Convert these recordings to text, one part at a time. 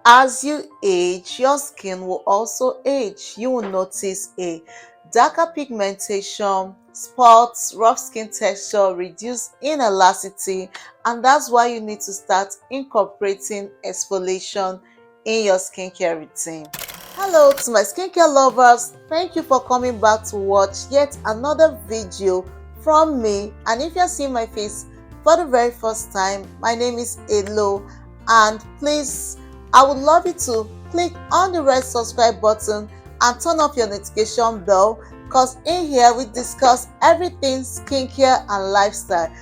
As you age, your skin will also age. You will notice a darker pigmentation, spots, rough skin texture, reduced inelasticity, and that's why you need to start incorporating exfoliation in your skincare routine. Hello to my skincare lovers. Thank you for coming back to watch yet another video from me. And if you're seeing my face for the very first time, my name is Elo, and please, I would love you to click on the red subscribe button and turn off your notification bell, because in here we discuss everything skincare and lifestyle.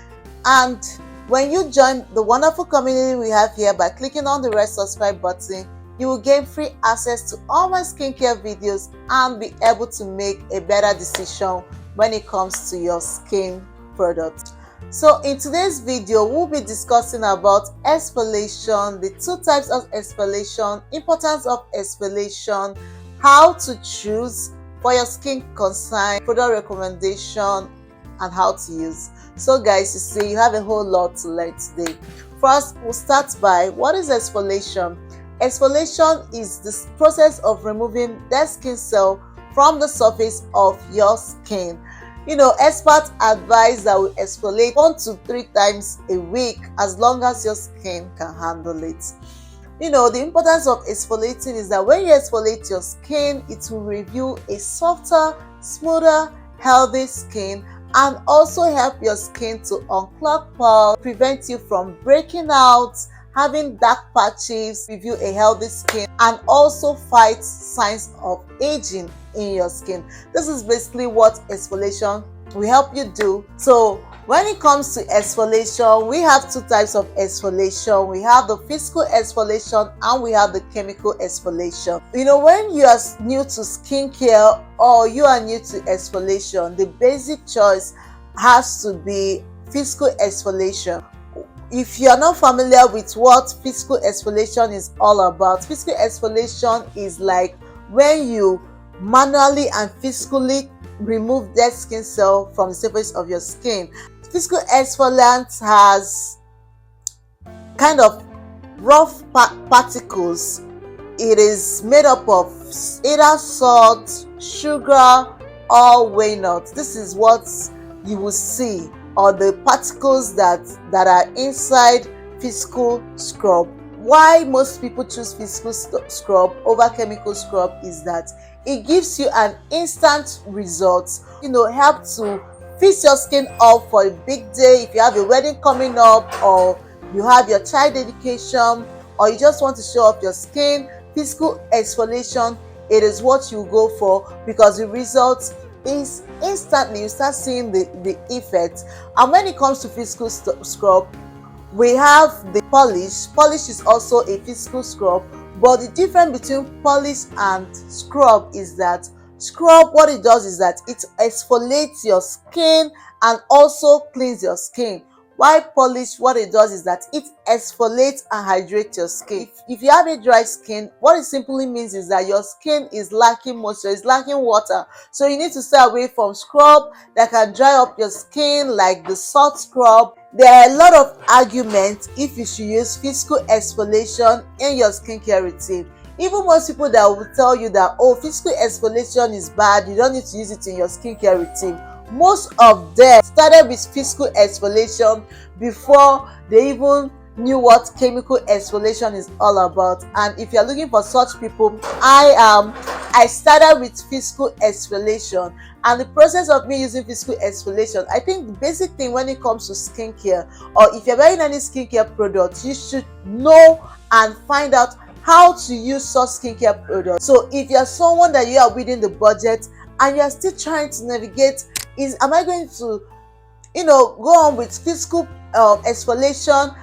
And when you join the wonderful community we have here by clicking on the red subscribe button, you will gain free access to all my skincare videos and be able to make a better decision when it comes to your skin product. So in today's video, we'll be discussing about exfoliation, the two types of exfoliation, importance of exfoliation, how to choose for your skin concern, product recommendation, and how to use. So guys, you see, you have a whole lot to learn today. First, we'll start by what is exfoliation. Exfoliation is the process of removing dead skin cells from the surface of your skin. You know, experts advise that we exfoliate 1 to 3 times a week as long as your skin can handle it. You know, the importance of exfoliating is that when you exfoliate your skin, it will reveal a softer, smoother, healthy skin, and also help your skin to unclog pores, prevent you from breaking out, having dark patches, reveal a healthy skin, and also fight signs of aging in your skin. This is basically what exfoliation will help you do. So when it comes to exfoliation, we have two types of exfoliation. We have the physical exfoliation and we have the chemical exfoliation. You know, when you are new to skincare or you are new to exfoliation, the basic choice has to be physical exfoliation. If you are not familiar with what physical exfoliation is all about, physical exfoliation is like when you manually and physically remove dead skin cells from the surface of your skin. Physical exfoliant has kind of rough particles. It is made up of either salt, sugar, or walnuts. This is what you will see, or the particles that are inside physical scrub. Why most people choose physical scrub over chemical scrub is that it gives you an instant result. You know, help to fix your skin up for a big day. If you have a wedding coming up, or you have your child dedication, or you just want to show off your skin, physical exfoliation, it is what you go for, because the result is instantly. You start seeing the effect. And when it comes to physical scrub, we have the polish. Polish is also a physical scrub, but the difference between polish and scrub is that scrub, what it does is that it exfoliates your skin and also cleans your skin, while polish, what it does is that it exfoliates and hydrates your skin. If you have a dry skin, what it simply means is that your skin is lacking moisture, is lacking water. So you need to stay away from scrub that can dry up your skin, like the salt scrub. There are a lot of arguments if you should use physical exfoliation in your skincare routine. Even most people that will tell you that, oh, physical exfoliation is bad, you don't need to use it in your skincare routine. Most of them started with physical exfoliation before they even knew what chemical exfoliation is all about. And if you're looking for such people, I started with physical exfoliation. And the process of me using physical exfoliation, I think the basic thing when it comes to skincare, or if you're buying any skincare product, you should know and find out how to use such skincare products. So if you're someone that you are within the budget and you're still trying to navigate, am I going to, go on with physical exfoliation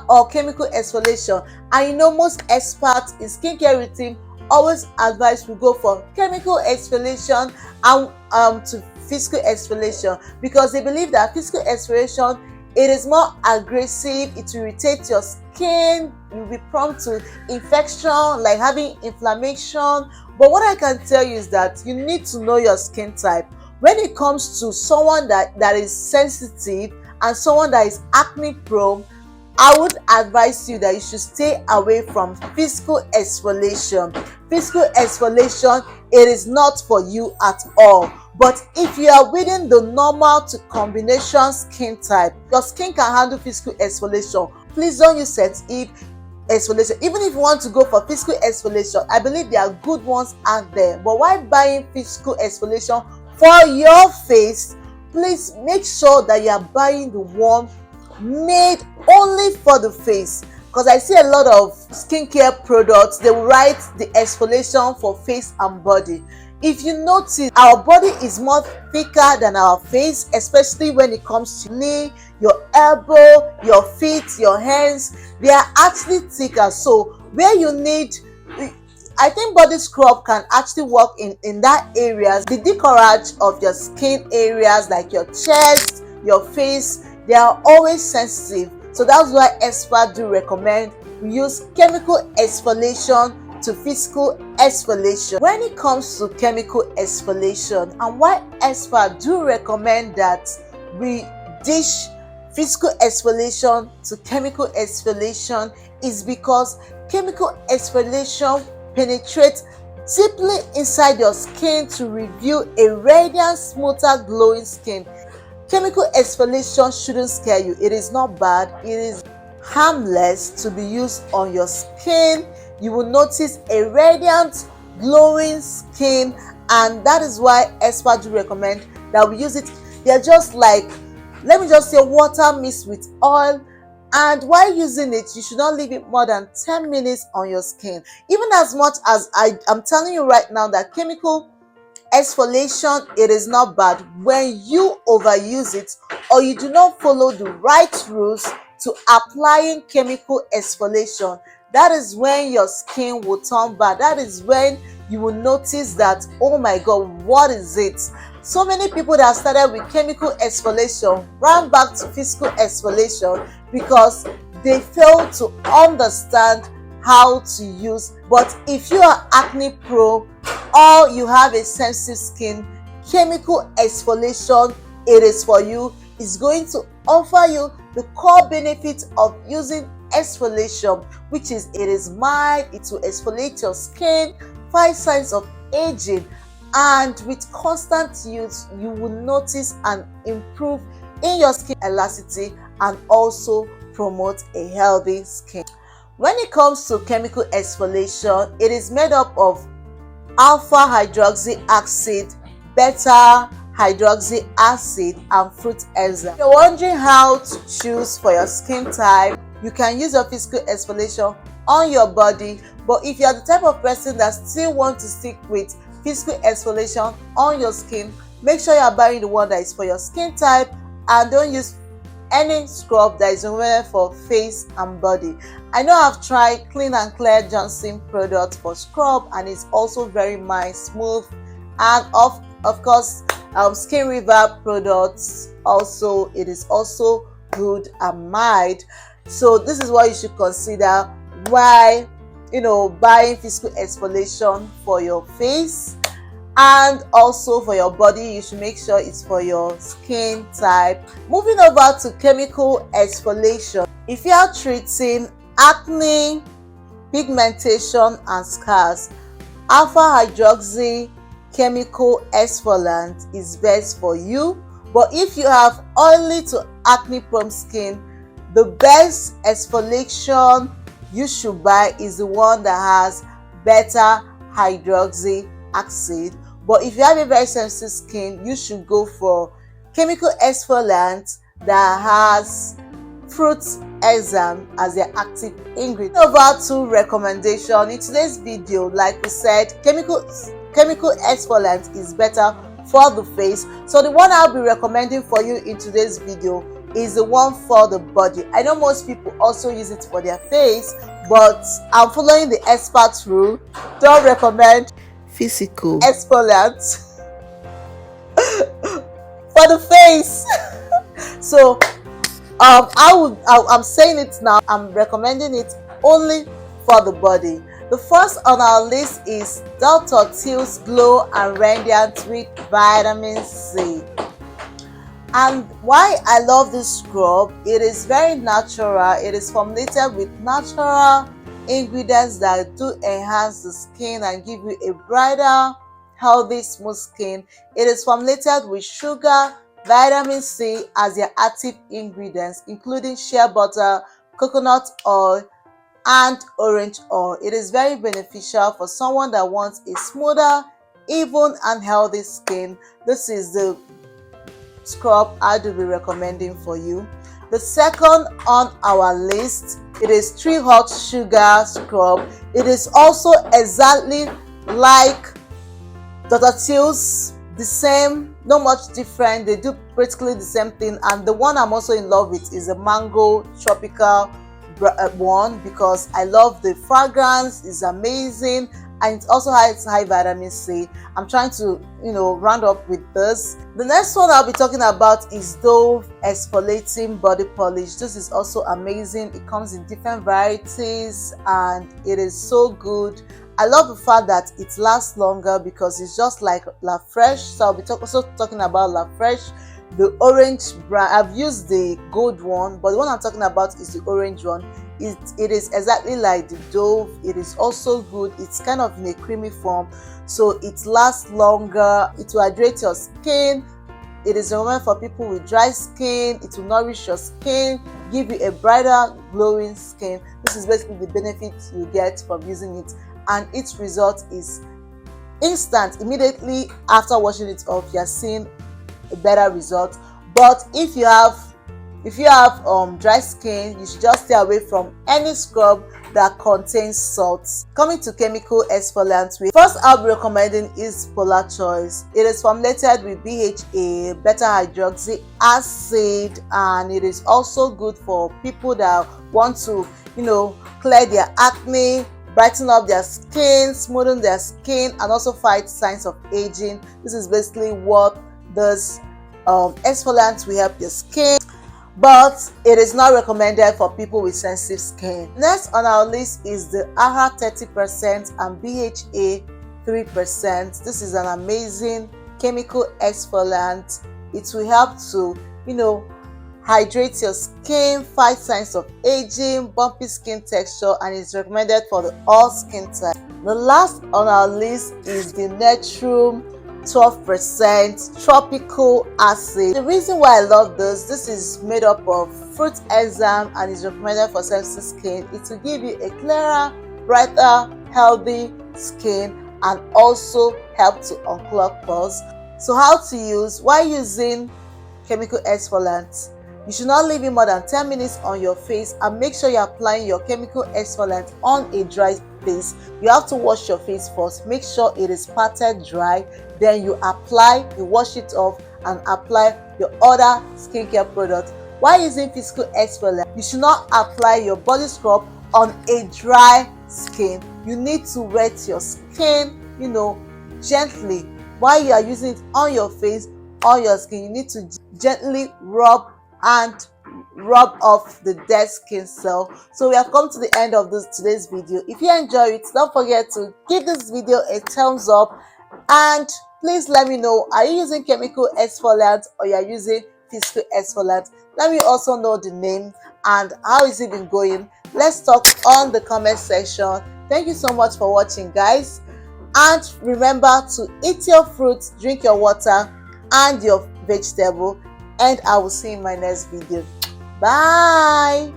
or chemical exfoliation? I know most experts in skincare routine always advise to go for chemical exfoliation and to physical exfoliation, because they believe that physical exfoliation, it is more aggressive, it will irritate your skin, you'll be prone to infection, like having inflammation. But what I can tell you is that you need to know your skin type. When it comes to someone that is sensitive and someone that is acne prone, I would advise you that you should stay away from physical exfoliation. Physical exfoliation, it is not for you at all. But if you are within the normal to combination skin type, your skin can handle physical exfoliation. Please don't use sensitive exfoliation. Even if you want to go for physical exfoliation, I believe there are good ones out there. But while buying physical exfoliation for your face, please make sure that you are buying the one made only for the face, because I see a lot of skincare products, they will write the exfoliation for face and body. If you notice, our body is more thicker than our face, especially when it comes to knee, your elbow, your feet, your hands. They are actually thicker. So where you need, I think body scrub can actually work in that areas. The decourage of your skin areas like your chest, your face, they are always sensitive. So that's why experts do recommend we use chemical exfoliation to physical exfoliation. When it comes to chemical exfoliation, and why experts do recommend that we dish physical exfoliation to chemical exfoliation is because chemical exfoliation penetrates deeply inside your skin to reveal a radiant, smoother, glowing skin. Chemical exfoliation shouldn't scare you. It is not bad. It is harmless to be used on your skin. You will notice a radiant, glowing skin, and that is why experts do recommend that we use it. They're just like, let me just say, water mixed with oil. And while using it, you should not leave it more than 10 minutes on your skin. Even as much as I'm telling you right now that chemical exfoliation, it is not bad. When you overuse it or you do not follow the right rules to applying chemical exfoliation, that is when your skin will turn bad. That is when you will notice that, oh my god, what is it? So many people that started with chemical exfoliation ran back to physical exfoliation because they fail to understand how to use. But if you are acne pro or you have a sensitive skin, chemical exfoliation, it is for you. It's going to offer you the core benefit of using exfoliation, which is it is mild, it will exfoliate your skin, fight signs of aging, and with constant use you will notice an improve in your skin elasticity and also promote a healthy skin. When it comes to chemical exfoliation, it is made up of alpha hydroxy acid, beta hydroxy acid, and fruit enzyme. If you're wondering how to choose for your skin type, you can use your physical exfoliation on your body. But if you are the type of person that still want to stick with physical exfoliation on your skin, make sure you are buying the one that is for your skin type and don't use any scrub that is only for face and body. I know I've tried Clean and Clear Johnson product for scrub and it's also very mild, smooth, and of course Skin River products also, it is also good and mild. So this is what you should consider while buying physical exfoliation for your face and also for your body. You should make sure it's for your skin type. Moving over to chemical exfoliation, if you are treating acne, pigmentation, and scars, alpha hydroxy chemical exfoliant is best for you. But if you have oily to acne prone skin, the best exfoliation you should buy is the one that has beta hydroxy acid. But if you have a very sensitive skin, you should go for chemical exfoliant that has fruit enzyme as their active ingredient. Over to recommendation. In today's video, like we said, chemical exfoliant is better for the face. So the one I'll be recommending for you in today's video is the one for the body. I know most people also use it for their face, but I'm following the expert rule. Don't recommend physical exfoliant for the face. So I'm saying it now, I'm recommending it only for the body. The first on our list is Dr. TEALS Glow and Radiant with Vitamin C. And why I love this scrub, it is very natural. It is formulated with natural ingredients that do enhance the skin and give you a brighter, healthy, smooth skin. It is formulated with sugar, vitamin C as their active ingredients, including shea butter, coconut oil, and orange oil. It is very beneficial for someone that wants a smoother, even and healthy skin. This is the scrub I do be recommending for you. The second on our list, it is Tree Hot Sugar Scrub. It is also exactly like Dr. TEALS, the same, not much different. They do practically the same thing. And the one I'm also in love with is the Mango Tropical one, because I love the fragrance. It's amazing, and it also has high vitamin C. I'm trying to round up with this. The next one I'll be talking about is Dove Exfoliating Body Polish. This is also amazing. It comes in different varieties and it is so good. I love the fact that it lasts longer because it's just like La Fresh. So I'll be also talking about La Fresh. The orange brand, I've used the gold one, but the one I'm talking about is the orange one. It is exactly like the Dove. It is also good. It's kind of in a creamy form, so it lasts longer. It will hydrate your skin. It is recommended for people with dry skin. It will nourish your skin, give you a brighter, glowing skin. This is basically the benefits you get from using it, and its result is instant. Immediately after washing it off, you're seeing a better result. But if you have dry skin, you should just stay away from any scrub that contains salts. Coming to chemical exfoliants, first I'll be recommending is Polar Choice. It is formulated with BHA, beta hydroxy acid, and it is also good for people that want to clear their acne, brighten up their skin, smoothen their skin, and also fight signs of aging. This is basically what this exfoliant will help your skin, but it is not recommended for people with sensitive skin. Next on our list is the AHA 30% and BHA 3%. This is an amazing chemical exfoliant. It will help to hydrate your skin, fight signs of aging, bumpy skin texture, and is recommended for all skin types. The last on our list is the Netrum 12% tropical acid. The reason why I love this is made up of fruit enzyme and is recommended for sensitive skin. It will give you a clearer, brighter, healthy skin and also help to unclog pores. So how to use? While using chemical exfoliants, you should not leave it more than 10 minutes on your face, and make sure you're applying your chemical exfoliant on a dry face. You have to wash your face first. Make sure it is parted dry. Then you wash it off and apply your other skincare products. While using physical exfoliant, you should not apply your body scrub on a dry skin. You need to wet your skin, gently. While you are using it on your face, on your skin, you need to gently rub off the dead skin cell. So we have come to the end of today's video. If you enjoy it, don't forget to give this video a thumbs up, and please let me know, are you using chemical exfoliant or you are using physical exfoliant? Let me also know the name and how is it been going. Let's talk on the comment section. Thank you so much for watching, guys, and remember to eat your fruits, drink your water and your vegetable, and I will see you in my next video. Bye.